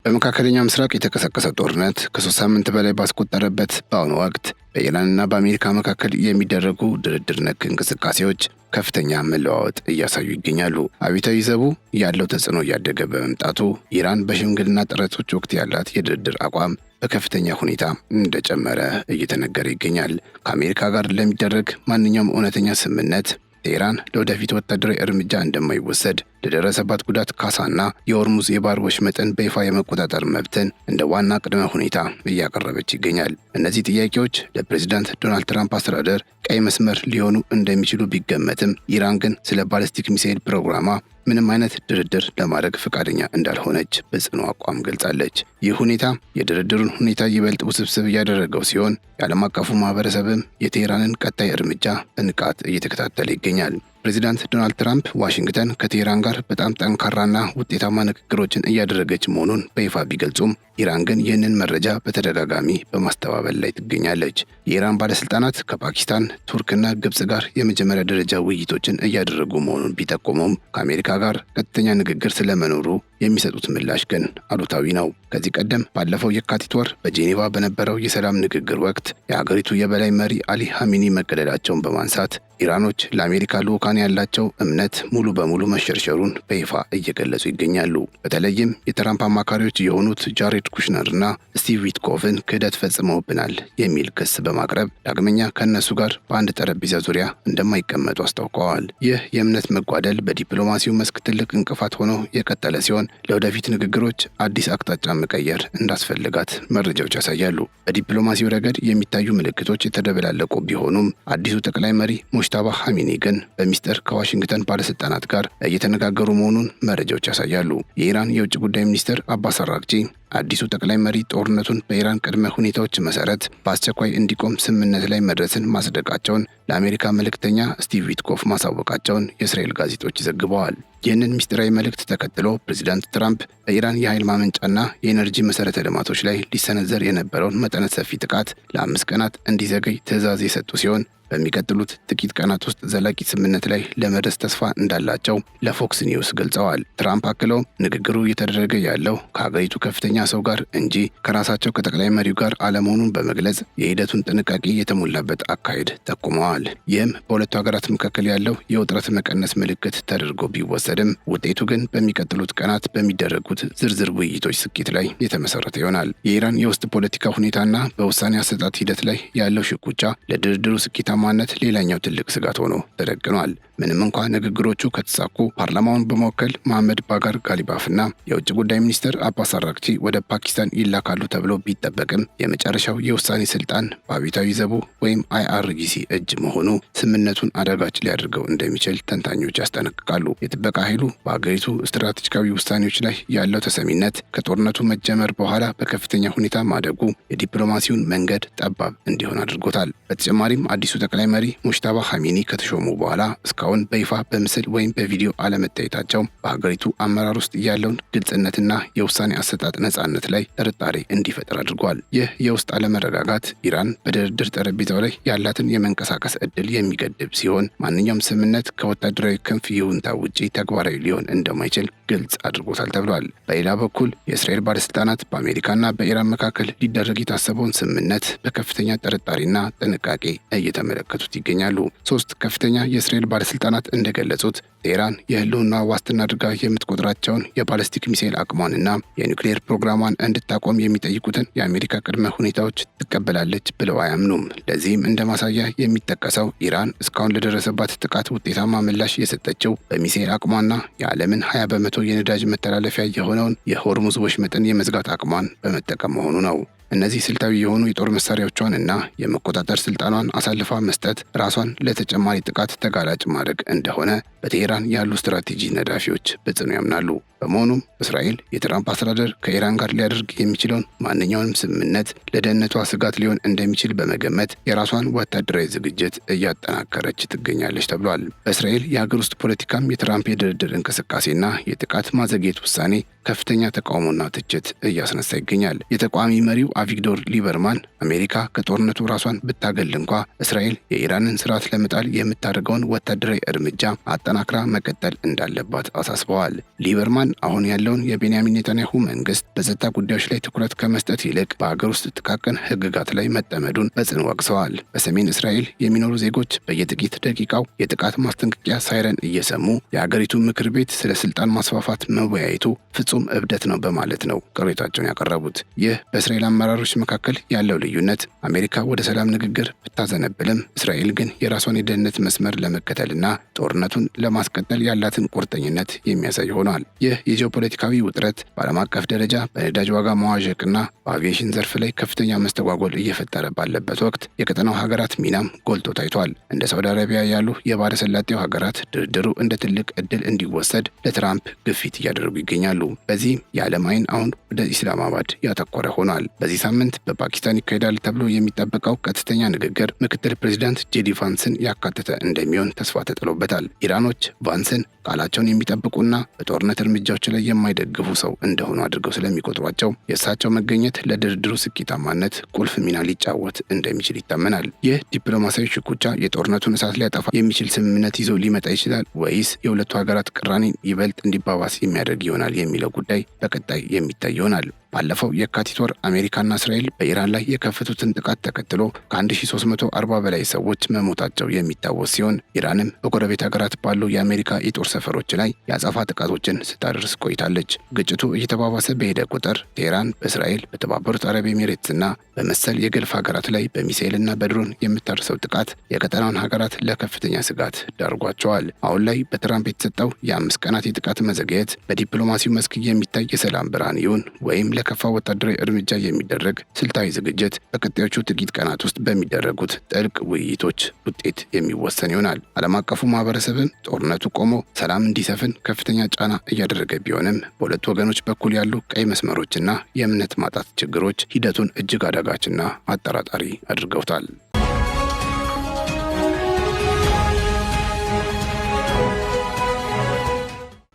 በመካከለኛው ምስራቅ የተቀሰቀሰ ጦርነት ከ3 ሳምንት በላይ ባስቆጠረበት በአሁኑ ወቅት በኢራንና በአሜሪካ መካከል የሚደረጉ ድርድር ነክ እንቅስቃሴዎች ከፍተኛ መለዋወጥ እያሳዩ ይገኛሉ። አብዮታዊ ዘቡ ያለው ተጽዕኖ እያደገ በመምጣቱ ኢራን በሽምግልና ጥረቶች ወቅት ያላት የድርድር አቋም በከፍተኛ ሁኔታ እንደጨመረ እየተነገረ ይገኛል። ከአሜሪካ ጋር ለሚደረግ ማንኛውም እውነተኛ ስምምነት ቴህራን ለወደፊት ወታደራዊ እርምጃ እንደማይወሰድ ለደረሰባት ጉዳት ካሳና የሆርሙዝ የባህር ወሽመጥን በይፋ የመቆጣጠር መብትን እንደ ዋና ቅድመ ሁኔታ እያቀረበች ይገኛል። እነዚህ ጥያቄዎች ለፕሬዝዳንት ዶናልድ ትራምፕ አስተዳደር ቀይ መስመር ሊሆኑ እንደሚችሉ ቢገመትም ኢራን ግን ስለ ባሊስቲክ ሚሳኤል ፕሮግራሟ ምንም አይነት ድርድር ለማድረግ ፈቃደኛ እንዳልሆነች በጽኑ አቋም ገልጻለች። ይህ ሁኔታ የድርድሩን ሁኔታ ይበልጥ ውስብስብ እያደረገው ሲሆን የዓለም አቀፉ ማህበረሰብም የቴህራንን ቀጣይ እርምጃ በንቃት እየተከታተለ ይገኛል። ፕሬዚዳንት ዶናልድ ትራምፕ ዋሽንግተን ከቴህራን ጋር በጣም ጠንካራና ውጤታማ ንግግሮችን እያደረገች መሆኑን በይፋ ቢገልጹም ኢራን ግን ይህንን መረጃ በተደጋጋሚ በማስተባበል ላይ ትገኛለች። የኢራን ባለስልጣናት ከፓኪስታን፣ ቱርክና ግብጽ ጋር የመጀመሪያ ደረጃ ውይይቶችን እያደረጉ መሆኑን ቢጠቁሙም ከአሜሪካ ጋር ቀጥተኛ ንግግር ስለመኖሩ የሚሰጡት ምላሽ ግን አሉታዊ ነው። ከዚህ ቀደም ባለፈው የካቲት ወር በጄኔቫ በነበረው የሰላም ንግግር ወቅት የሀገሪቱ የበላይ መሪ አሊ ሐሚኒ መገደላቸውን በማንሳት ኢራኖች ለአሜሪካ ልዑካን ያላቸው እምነት ሙሉ በሙሉ መሸርሸሩን በይፋ እየገለጹ ይገኛሉ። በተለይም የትራምፕ አማካሪዎች የሆኑት ጃሬድ ኩሽነርና ስቲቭ ዊትኮቭን ክህደት ፈጽመውብናል የሚል ክስ በማቅረብ ዳግመኛ ከእነሱ ጋር በአንድ ጠረጴዛ ዙሪያ እንደማይቀመጡ አስታውቀዋል። ይህ የእምነት መጓደል በዲፕሎማሲው መስክ ትልቅ እንቅፋት ሆኖ የቀጠለ ሲሆን ለወደፊት ንግግሮች አዲስ አቅጣጫ መቀየር እንዳስፈልጋት መረጃዎች ያሳያሉ። በዲፕሎማሲው ረገድ የሚታዩ ምልክቶች የተደበላለቁ ቢሆኑም አዲሱ ጠቅላይ መሪ ሙጅታባ ሐሚኒ ግን በሚስጥር ከዋሽንግተን ባለስልጣናት ጋር እየተነጋገሩ መሆኑን መረጃዎች ያሳያሉ። የኢራን የውጭ ጉዳይ ሚኒስትር አባስ አራግቺ አዲሱ ጠቅላይ መሪ ጦርነቱን በኢራን ቅድመ ሁኔታዎች መሰረት በአስቸኳይ እንዲቆም ስምምነት ላይ መድረስን ማጽደቃቸውን ለአሜሪካ መልእክተኛ ስቲቭ ዊትኮፍ ማሳወቃቸውን የእስራኤል ጋዜጦች ዘግበዋል። ይህንን ምስጢራዊ መልእክት ተከትሎ ፕሬዚዳንት ትራምፕ በኢራን የኃይል ማመንጫና የኤነርጂ መሰረተ ልማቶች ላይ ሊሰነዘር የነበረውን መጠነ ሰፊ ጥቃት ለ5 ቀናት እንዲዘገይ ትዕዛዝ የሰጡ ሲሆን በሚቀጥሉት ጥቂት ቀናት ውስጥ ዘላቂ ስምምነት ላይ ለመድረስ ተስፋ እንዳላቸው ለፎክስ ኒውስ ገልጸዋል። ትራምፕ አክለው ንግግሩ እየተደረገ ያለው ከሀገሪቱ ከፍተኛ ሰው ጋር እንጂ ከራሳቸው ከጠቅላይ መሪው ጋር አለመሆኑን በመግለጽ የሂደቱን ጥንቃቄ የተሞላበት አካሄድ ጠቁመዋል። ይህም በሁለቱ ሀገራት መካከል ያለው የውጥረት መቀነስ ምልክት ተደርጎ ቢወሰድም ውጤቱ ግን በሚቀጥሉት ቀናት በሚደረጉት ዝርዝር ውይይቶች ስኬት ላይ የተመሰረተ ይሆናል። የኢራን የውስጥ ፖለቲካ ሁኔታና በውሳኔ አሰጣጥ ሂደት ላይ ያለው ሽኩቻ ለድርድሩ ስኬታማነት ሌላኛው ትልቅ ስጋት ሆኖ ተደቅኗል። ምንም እንኳን ንግግሮቹ ከተሳኩ ፓርላማውን በመወከል መሐመድ ባጋር ጋሊባፍና የውጭ ጉዳይ ሚኒስትር አባስ አራግቺ ወደ ፓኪስታን ይላካሉ ተብሎ ቢጠበቅም የመጨረሻው የውሳኔ ስልጣን በአብዮታዊ ዘቡ ወይም IRGC እጅ መሆኑ ስምምነቱን አዳጋች ሊያደርገው እንደሚችል ተንታኞች ያስጠነቅቃሉ። የጥበቃ ኃይሉ በአገሪቱ ስትራቴጂካዊ ውሳኔዎች ላይ ያለው ተሰሚነት ከጦርነቱ መጀመር በኋላ በከፍተኛ ሁኔታ ማደጉ የዲፕሎማሲውን መንገድ ጠባብ እንዲሆን አድርጎታል። በተጨማሪም አዲሱ ጠቅላይ መሪ ሙጅታባ ሐሚኒ ከተሾሙ በኋላ እስካሁን በይፋ በምስል ወይም በቪዲዮ አለመታየታቸው በሀገሪቱ አመራር ውስጥ ያለውን ግልጽነትና የውሳኔ አሰጣጥ ነጻነት ላይ ጥርጣሬ እንዲፈጠር አድርጓል። ይህ የውስጥ አለመረጋጋት ኢራን በድርድር ጠረጴዛው ላይ ያላትን የመንቀሳቀስ ዕድል የሚገድብ ሲሆን ማንኛውም ስምምነት ከወታደራዊ ክንፍ ይሁንታ ውጪ ተግባራዊ ሊሆን እንደማይችል ግልጽ አድርጎታል ተብሏል። በሌላ በኩል የእስራኤል ባለስልጣናት በአሜሪካና በኢራን መካከል ሊደረግ የታሰበውን ስምምነት በከፍተኛ ጥርጣሬና ጥንቃቄ እየተመለከቱት ይገኛሉ። 3 ከፍተኛ የእስራኤል ባለስልጣናት እንደገለጹት ቴህራን የህልውና ዋስትና አድርጋ የምትቆጥራቸውን የባሊስቲክ ሚሳኤል አቅሟንና የኒውክሌር ፕሮግራሟን እንድታቆም የሚጠይቁትን የአሜሪካ ቅድመ ሁኔታዎች ትቀበላለች ብለው አያምኑም። ለዚህም እንደ ማሳያ የሚጠቀሰው ኢራን እስካሁን ለደረሰባት ጥቃት ውጤታማ ምላሽ የሰጠችው በሚሳኤል አቅሟና የዓለምን 20 በመቶ የነዳጅ መተላለፊያ የሆነውን የሆርሙዝ ወሽመጥን የመዝጋት አቅሟን በመጠቀም መሆኑ ነው። እነዚህ ስልታዊ የሆኑ የጦር መሳሪያዎቿን እና የመቆጣጠር ስልጣኗን አሳልፋ መስጠት ራሷን ለተጨማሪ ጥቃት ተጋላጭ ማድረግ እንደሆነ በቴህራን ያሉ ስትራቴጂ ነዳፊዎች በጽኑ ያምናሉ። በመሆኑም እስራኤል የትራምፕ አስተዳደር ከኢራን ጋር ሊያደርግ የሚችለውን ማንኛውንም ስምምነት ለደህንነቷ ስጋት ሊሆን እንደሚችል በመገመት የራሷን ወታደራዊ ዝግጅት እያጠናከረች ትገኛለች ተብሏል። በእስራኤል የሀገር ውስጥ ፖለቲካም የትራምፕ የድርድር እንቅስቃሴና የጥቃት ማዘግየት ውሳኔ ከፍተኛ ተቃውሞና ትችት እያስነሳ ይገኛል። የተቃዋሚ መሪው አቪግዶር ሊበርማን አሜሪካ ከጦርነቱ ራሷን ብታገል እንኳ እስራኤል የኢራንን ስርዓት ለመጣል የምታደርገውን ወታደራዊ እርምጃ አጠናክራ መቀጠል እንዳለባት አሳስበዋል። ሊበርማን አሁን ያለውን የቤንያሚን ኔታንያሁ መንግስት በጸጥታ ጉዳዮች ላይ ትኩረት ከመስጠት ይልቅ በሀገር ውስጥ ጥቃቅን ህግጋት ላይ መጠመዱን በጽኑ ወቅሰዋል። በሰሜን እስራኤል የሚኖሩ ዜጎች በየጥቂት ደቂቃው የጥቃት ማስጠንቀቂያ ሳይረን እየሰሙ የሀገሪቱ ምክር ቤት ስለ ስልጣን ማስፋፋት መወያየቱ ፍጹም እብደት ነው በማለት ነው ቅሬታቸውን ያቀረቡት። ይህ በእስራኤል አመራሮች መካከል ያለው ልዩነት አሜሪካ ወደ ሰላም ንግግር ብታዘነብልም እስራኤል ግን የራሷን የደህንነት መስመር ለመከተልና ጦርነቱን ለማስቀጠል ያላትን ቁርጠኝነት የሚያሳይ ሆኗል። ይህ የጂኦፖለቲካዊ ውጥረት በዓለም አቀፍ ደረጃ በነዳጅ ዋጋ መዋዠቅና በአቪዬሽን ዘርፍ ላይ ከፍተኛ መስተጓጎል እየፈጠረ ባለበት ወቅት የቀጠናው ሀገራት ሚናም ጎልቶ ታይቷል። እንደ ሳውዲ አረቢያ ያሉ የባህረ ሰላጤው ሀገራት ድርድሩ እንደ ትልቅ ዕድል እንዲወሰድ ለትራምፕ ግፊት እያደረጉ ይገኛሉ። በዚህም የዓለም አይን አሁን ወደ ኢስላማባድ ያተኮረ ሆኗል። በዚህ ሳምንት በፓኪስታን ይካሄዳል ተብሎ የሚጠበቀው ቀጥተኛ ንግግር ምክትል ፕሬዚዳንት ጄዲ ቫንስን ያካተተ እንደሚሆን ተስፋ ተጥሎበታል። ኢራኖች ቫንስን ቃላቸውን የሚጠብቁና በጦርነት እርምጃዎች ላይ የማይደግፉ ሰው እንደሆኑ አድርገው ስለሚቆጥሯቸው የእሳቸው መገኘት ለድርድሩ ስኬታማነት ቁልፍ ሚና ሊጫወት እንደሚችል ይታመናል። ይህ ዲፕሎማሲያዊ ሽኩቻ የጦርነቱን እሳት ሊያጠፋ የሚችል ስምምነት ይዞ ሊመጣ ይችላል ወይስ የሁለቱ ሀገራት ቅራኔን ይበልጥ እንዲባባስ የሚያደርግ ይሆናል የሚለው ጉዳይ በቀጣይ የሚታይ ይሆናል። ባለፈው የካቲት ወር አሜሪካና እስራኤል በኢራን ላይ የከፈቱትን ጥቃት ተከትሎ ከ1340 በላይ ሰዎች መሞታቸው የሚታወስ ሲሆን ኢራንም በጎረቤት ሀገራት ባሉ የአሜሪካ የጦር ሰፈሮች ላይ የአጸፋ ጥቃቶችን ስታደርስ ቆይታለች። ግጭቱ እየተባባሰ በሄደ ቁጥር ቴህራን በእስራኤል በተባበሩት አረብ ኤሚሬትስና በመሰል የገልፍ ሀገራት ላይ በሚሳኤልና በድሮን የምታደርሰው ጥቃት የቀጠናውን ሀገራት ለከፍተኛ ስጋት ዳርጓቸዋል። አሁን ላይ በትራምፕ የተሰጠው የ5 ቀናት የጥቃት መዘግየት በዲፕሎማሲው መስክ የሚታይ የሰላም ብርሃን ይሁን ወይም ለከፋ ወታደራዊ እርምጃ የሚደረግ ስልታዊ ዝግጅት በቀጣዮቹ ጥቂት ቀናት ውስጥ በሚደረጉት ጥልቅ ውይይቶች ውጤት የሚወሰን ይሆናል። ዓለም አቀፉ ማህበረሰብም ጦርነቱ ቆሞ ሰላም እንዲሰፍን ከፍተኛ ጫና እያደረገ ቢሆንም በሁለቱ ወገኖች በኩል ያሉ ቀይ መስመሮችና የእምነት ማጣት ችግሮች ሂደቱን እጅግ አዳጋችና አጠራጣሪ አድርገውታል።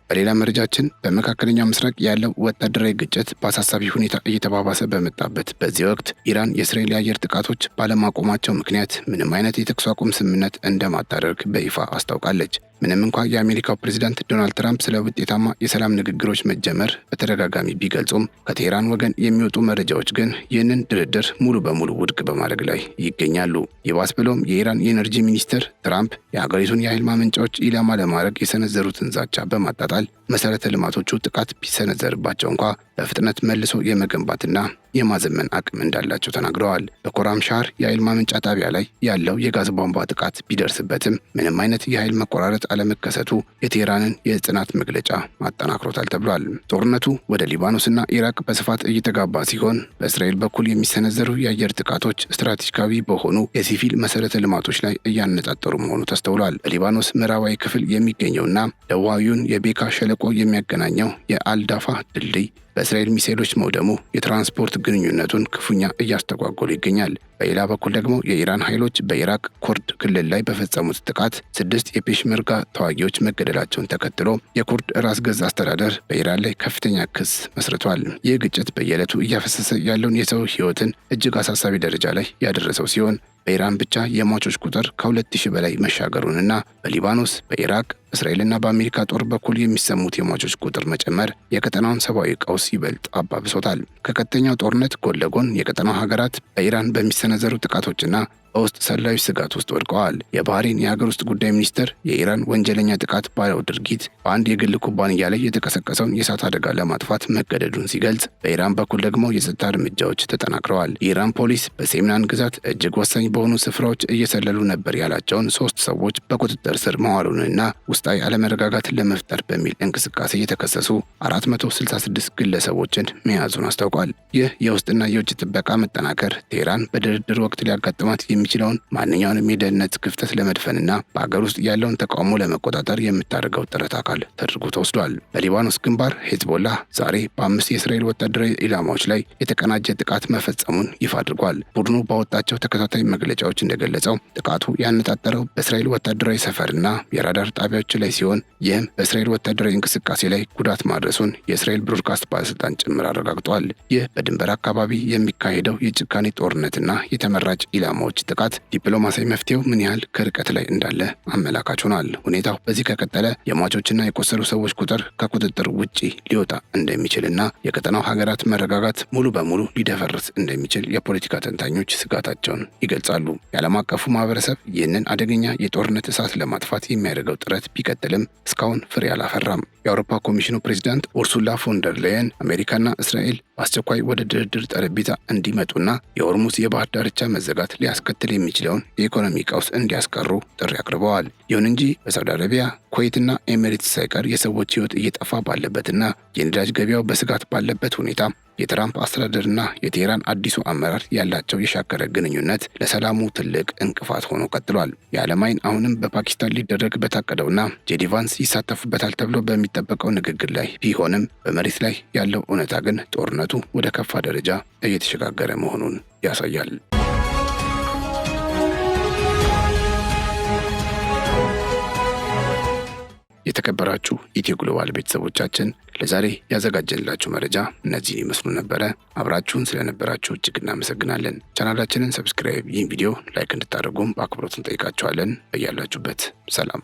በሌላ መረጃችን በመካከለኛው ምስራቅ ያለው ወታደራዊ ግጭት በአሳሳቢ ሁኔታ እየተባባሰ በመጣበት በዚህ ወቅት ኢራን የእስራኤል የአየር ጥቃቶች ባለማቆማቸው ምክንያት ምንም አይነት የተኩስ አቁም ስምምነት እንደማታደርግ በይፋ አስታውቃለች። ምንም እንኳ የአሜሪካው ፕሬዝዳንት ዶናልድ ትራምፕ ስለ ውጤታማ የሰላም ንግግሮች መጀመር በተደጋጋሚ ቢገልጹም ከቴህራን ወገን የሚወጡ መረጃዎች ግን ይህንን ድርድር ሙሉ በሙሉ ውድቅ በማድረግ ላይ ይገኛሉ። ይባስ ብሎም የኢራን የኤነርጂ ሚኒስትር ትራምፕ የሀገሪቱን የኃይል ማመንጫዎች ኢላማ ለማድረግ የሰነዘሩትን ዛቻ በማጣጣል መሰረተ ልማቶቹ ጥቃት ቢሰነዘርባቸው እንኳ በፍጥነት መልሶ የመገንባትና የማዘመን አቅም እንዳላቸው ተናግረዋል። በኮራም ሻር የኃይል ማመንጫ ጣቢያ ላይ ያለው የጋዝ ቧንቧ ጥቃት ቢደርስበትም ምንም አይነት የኃይል መቆራረጥ አለመከሰቱ የቴህራንን የጽናት መግለጫ አጠናክሮታል ተብሏል። ጦርነቱ ወደ ሊባኖስና ኢራቅ በስፋት እየተጋባ ሲሆን በእስራኤል በኩል የሚሰነዘሩ የአየር ጥቃቶች ስትራቴጂካዊ በሆኑ የሲቪል መሰረተ ልማቶች ላይ እያነጣጠሩ መሆኑ ተስተውሏል። በሊባኖስ ምዕራባዊ ክፍል የሚገኘውና ደቡባዊውን የቤካ ሸለቆ የሚያገናኘው የአልዳፋ ድልድይ በእስራኤል ሚሳኤሎች መውደሙ የትራንስፖርት ግንኙነቱን ክፉኛ እያስተጓጎሉ ይገኛል። በሌላ በኩል ደግሞ የኢራን ኃይሎች በኢራቅ ኩርድ ክልል ላይ በፈጸሙት ጥቃት 6 የፔሽመርጋ ተዋጊዎች መገደላቸውን ተከትሎ የኩርድ ራስ ገዝ አስተዳደር በኢራን ላይ ከፍተኛ ክስ መስርቷል። ይህ ግጭት በየዕለቱ እያፈሰሰ ያለውን የሰው ሕይወትን እጅግ አሳሳቢ ደረጃ ላይ ያደረሰው ሲሆን በኢራን ብቻ የሟቾች ቁጥር ከ2000 በላይ መሻገሩንና በሊባኖስ፣ በኢራቅ፣ እስራኤልና በአሜሪካ ጦር በኩል የሚሰሙት የሟቾች ቁጥር መጨመር የቀጠናውን ሰብአዊ ቀውስ ይበልጥ አባብሶታል። ከቀጥተኛው ጦርነት ጎን ለጎን የቀጠናው ሀገራት በኢራን በሚሰነዘሩ ጥቃቶችና በውስጥ ሰላዮች ስጋት ውስጥ ወድቀዋል። የባህሬን የሀገር ውስጥ ጉዳይ ሚኒስትር የኢራን ወንጀለኛ ጥቃት ባለው ድርጊት በአንድ የግል ኩባንያ ላይ የተቀሰቀሰውን የእሳት አደጋ ለማጥፋት መገደዱን ሲገልጽ፣ በኢራን በኩል ደግሞ የጸጥታ እርምጃዎች ተጠናክረዋል። የኢራን ፖሊስ በሴምናን ግዛት እጅግ ወሳኝ በሆኑ ስፍራዎች እየሰለሉ ነበር ያላቸውን 3 ሰዎች በቁጥጥር ስር መዋሉንና ውስጣዊ አለመረጋጋትን ለመፍጠር በሚል እንቅስቃሴ የተከሰሱ 466 ግለሰቦችን መያዙን አስታውቋል። ይህ የውስጥና የውጭ ጥበቃ መጠናከር ቴህራን በድርድር ወቅት ሊያጋጥማት የሚችለውን ማንኛውንም የደህንነት ክፍተት ለመድፈንና በአገር ውስጥ ያለውን ተቃውሞ ለመቆጣጠር የምታደርገው ጥረት አካል ተደርጎ ተወስዷል። በሊባኖስ ግንባር ሄዝቦላህ ዛሬ በ5 የእስራኤል ወታደራዊ ኢላማዎች ላይ የተቀናጀ ጥቃት መፈጸሙን ይፋ አድርጓል። ቡድኑ ባወጣቸው ተከታታይ መግለጫዎች እንደገለጸው ጥቃቱ ያነጣጠረው በእስራኤል ወታደራዊ ሰፈርና የራዳር ጣቢያዎች ኢላማዎች ላይ ሲሆን ይህም በእስራኤል ወታደራዊ እንቅስቃሴ ላይ ጉዳት ማድረሱን የእስራኤል ብሮድካስት ባለስልጣን ጭምር አረጋግጧል። ይህ በድንበር አካባቢ የሚካሄደው የጭካኔ ጦርነትና የተመራጭ ኢላማዎች ጥቃት ዲፕሎማሲያዊ መፍትሄው ምን ያህል ከርቀት ላይ እንዳለ አመላካች ሆኗል። ሁኔታው በዚህ ከቀጠለ የሟቾችና የቆሰሉ ሰዎች ቁጥር ከቁጥጥር ውጪ ሊወጣ እንደሚችልና የቀጠናው ሀገራት መረጋጋት ሙሉ በሙሉ ሊደፈርስ እንደሚችል የፖለቲካ ተንታኞች ስጋታቸውን ይገልጻሉ። የዓለም አቀፉ ማህበረሰብ ይህንን አደገኛ የጦርነት እሳት ለማጥፋት የሚያደርገው ጥረት ቢቀጥልም እስካሁን ፍሬ አላፈራም። የአውሮፓ ኮሚሽኑ ፕሬዚዳንት ኡርሱላ ፎንደር ላየን አሜሪካና እስራኤል በአስቸኳይ ወደ ድርድር ጠረጴዛ እንዲመጡና የሆርሙዝ የባህር ዳርቻ መዘጋት ሊያስከትል የሚችለውን የኢኮኖሚ ቀውስ እንዲያስቀሩ ጥሪ አቅርበዋል። ይሁን እንጂ በሳውዲ አረቢያ፣ ኩዌትና ኤሚሬትስ ሳይቀር የሰዎች ሕይወት እየጠፋ ባለበትና የነዳጅ ገበያው በስጋት ባለበት ሁኔታ የትራምፕ አስተዳደርና የቴህራን አዲሱ አመራር ያላቸው የሻከረ ግንኙነት ለሰላሙ ትልቅ እንቅፋት ሆኖ ቀጥሏል። የዓለም ዓይን አሁንም በፓኪስታን ሊደረግ በታቀደውና ጄዲ ቫንስ ይሳተፉበታል ተብሎ በሚጠበቀው ንግግር ላይ ቢሆንም በመሬት ላይ ያለው እውነታ ግን ጦርነቱ ወደ ከፋ ደረጃ እየተሸጋገረ መሆኑን ያሳያል። የተከበራችሁ ኢትዮ ግሎባል ቤተሰቦቻችን ለዛሬ ያዘጋጀንላችሁ መረጃ እነዚህን ይመስሉ ነበረ። አብራችሁን ስለነበራችሁ እጅግ እናመሰግናለን። ቻናላችንን ሰብስክራይብ፣ ይህን ቪዲዮ ላይክ እንድታደርጉም በአክብሮት እንጠይቃችኋለን። በያላችሁበት ሰላም